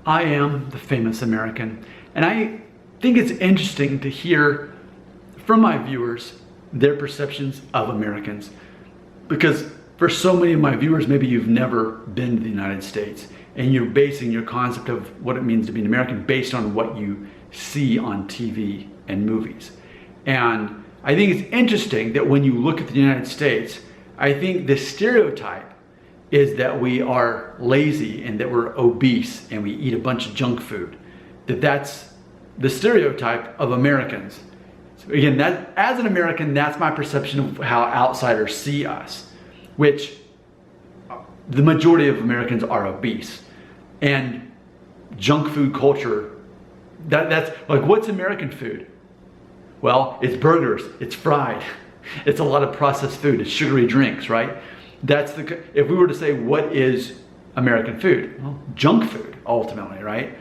I am the famous American, and I think it's interesting to hear from my viewers their perceptions of Americans, because for so many of my viewers, maybe you've never been to the United States and you're basing your concept of what it means to be an American based on what you see on TV and movies. And I think it's interesting that when you look at the United States, I think the stereotype is that we are lazy and that we're obese and we eat a bunch of junk food. That's the stereotype of Americans. So again, that as an American, that's my perception of how outsiders see us, which the majority of Americans are obese. And junk food culture, that's like, what's American food? Well, it's burgers, it's fried, it's a lot of processed food, it's sugary drinks, right? If we were to say what is American food? Well, junk food, ultimately, right?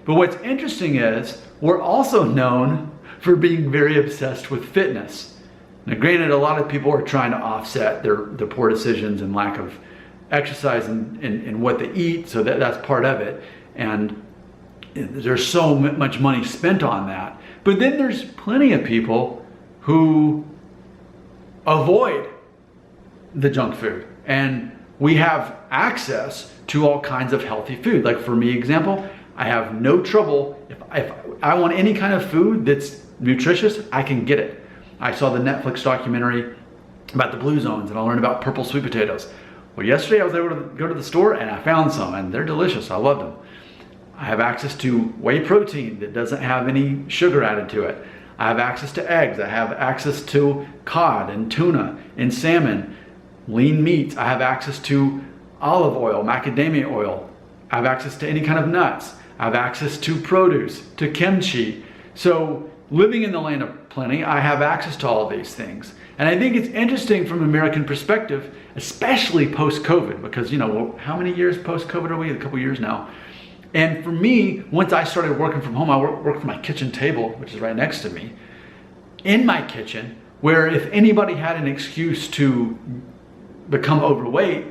But what's interesting is we're also known for being very obsessed with fitness. Now, granted, a lot of people are trying to offset their poor decisions and lack of exercise and what they eat, so that's part of it. And there's so much money spent on that. But then there's plenty of people who avoid the junk food, and we have access to all kinds of healthy food. Like for me, example, I have no trouble if I want any kind of food that's nutritious, I can get it. I saw the Netflix documentary about the blue zones, and I learned about purple sweet potatoes. Well, yesterday I was able to go to the store and I found some, and they're delicious. I loved them. I have access to whey protein that doesn't have any sugar added to it. I have access to eggs. I have access to cod and tuna and salmon, lean meats. I have access to olive oil, macadamia oil. I have access to any kind of nuts. I have access to produce, to kimchi. So living in the land of plenty, I have access to all of these things. And I think it's interesting from an American perspective, especially post-COVID, because, you know, how many years post-COVID are we? A couple years now. And for me, once I started working from home, I worked from my kitchen table, which is right next to me, in my kitchen, where if anybody had an excuse to become overweight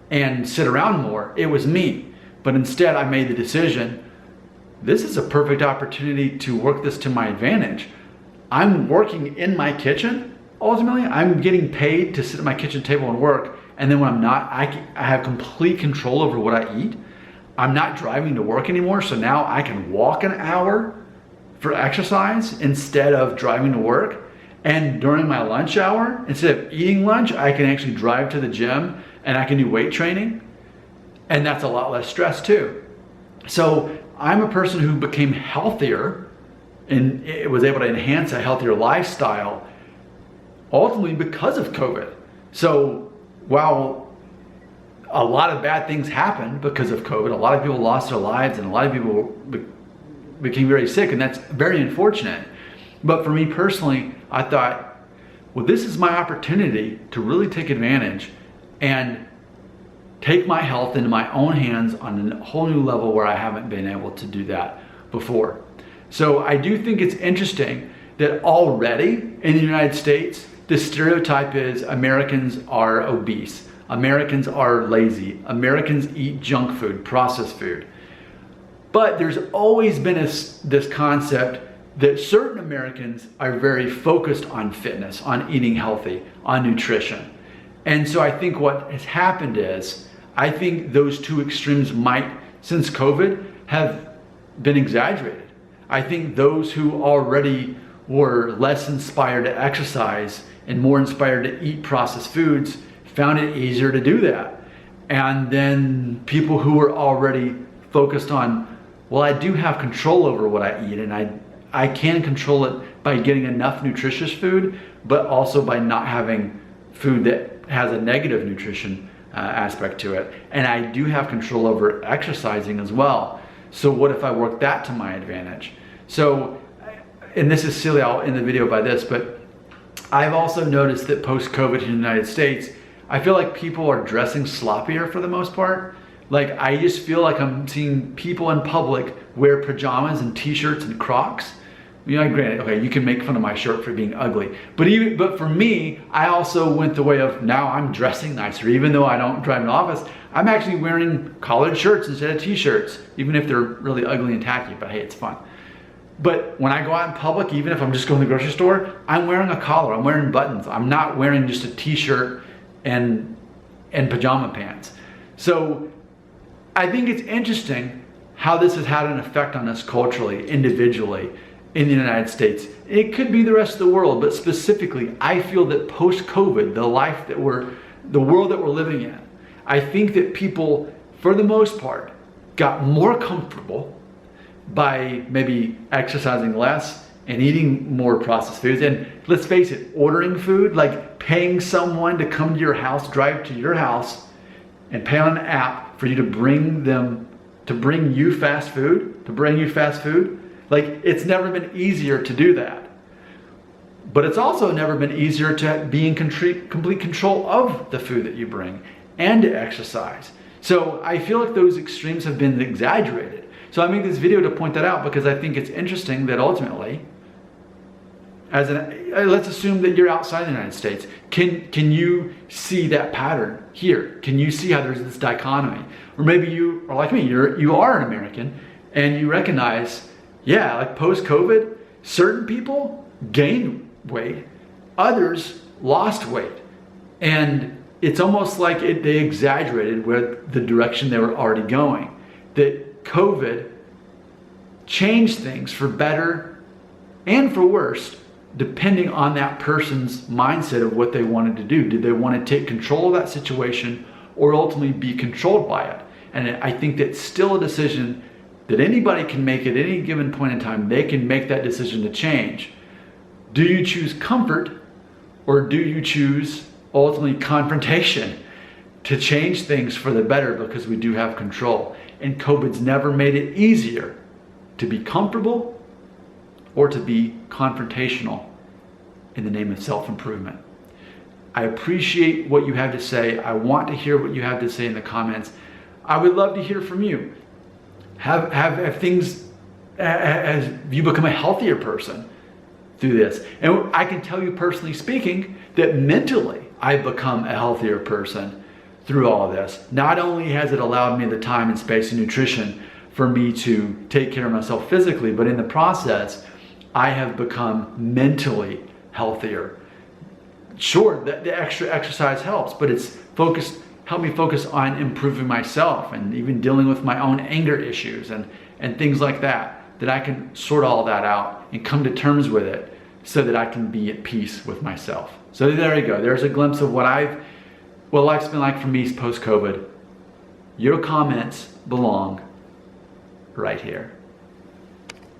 and sit around more, it was me. But instead, I made the decision, this is a perfect opportunity to work this to my advantage. I'm working in my kitchen. Ultimately, I'm getting paid to sit at my kitchen table and work. And then when I'm not, I have complete control over what I eat. I'm not driving to work anymore, so now I can walk an hour for exercise instead of driving to work. And during my lunch hour, instead of eating lunch, I can actually drive to the gym and I can do weight training. And that's a lot less stress too. So I'm a person who became healthier and was able to enhance a healthier lifestyle ultimately because of COVID. So while a lot of bad things happened because of COVID, a lot of people lost their lives and a lot of people became very sick, and that's very unfortunate. But for me personally, I thought, well, this is my opportunity to really take advantage and take my health into my own hands on a whole new level where I haven't been able to do that before. So I do think it's interesting that already in the United States, the stereotype is Americans are obese, Americans are lazy, Americans eat junk food, processed food. But there's always been this concept that certain Americans are very focused on fitness, on eating healthy, on nutrition. And so I think what has happened is, I think those two extremes might, since COVID, have been exaggerated. I think those who already were less inspired to exercise and more inspired to eat processed foods found it easier to do that. And then people who were already focused on, well, I do have control over what I eat, and I can control it by getting enough nutritious food, but also by not having food that has a negative nutrition aspect to it. And I do have control over exercising as well. So what if I work that to my advantage? So, and this is silly, I'll end the video by this, but I've also noticed that post-COVID in the United States, I feel like people are dressing sloppier for the most part. Like, I just feel like I'm seeing people in public wear pajamas and t-shirts and Crocs You know, granted, okay, you can make fun of my shirt for being ugly, but for me, I also went the way of now I'm dressing nicer. Even though I don't drive an office, I'm actually wearing collared shirts instead of t-shirts, even if they're really ugly and tacky, but hey, it's fun. But when I go out in public, even if I'm just going to the grocery store, I'm wearing a collar, I'm wearing buttons. I'm not wearing just a t-shirt and pajama pants. So I think it's interesting how this has had an effect on us culturally, individually, in the United States. It could be the rest of the world, but specifically, I feel that post-COVID, the world that we're living in, I think that people, for the most part, got more comfortable by maybe exercising less and eating more processed foods. And let's face it, ordering food, like paying someone to come to your house, drive to your house, and pay on an app for you to bring you fast food, like it's never been easier to do that. But it's also never been easier to be in complete control of the food that you bring and to exercise. So I feel like those extremes have been exaggerated. So I make this video to point that out because I think it's interesting that ultimately, let's assume that you're outside the United States. Can you see that pattern here? Can you see how there's this dichotomy? Or maybe you are like me, you are an American and you recognize, yeah, like post-COVID, certain people gained weight, others lost weight. And it's almost like they exaggerated with the direction they were already going. That COVID changed things for better and for worse, depending on that person's mindset of what they wanted to do. Did they want to take control of that situation or ultimately be controlled by it? And I think that's still a decision that anybody can make at any given point in time. They can make that decision to change. Do you choose comfort or do you choose ultimately confrontation to change things for the better because we do have control? And COVID's never made it easier to be comfortable or to be confrontational in the name of self-improvement. I appreciate what you have to say. I want to hear what you have to say in the comments. I would love to hear from you. Have you become a healthier person through this? And I can tell you personally speaking that mentally I've become a healthier person through all of this. Not only has it allowed me the time and space and nutrition for me to take care of myself physically, but in the process, I have become mentally healthier. Sure, the extra exercise helps, but it's helped me focus on improving myself and even dealing with my own anger issues and things like that I can sort all that out and come to terms with it so that I can be at peace with myself. So there you go. There's a glimpse of what life's been like for me post-COVID. Your comments belong right here.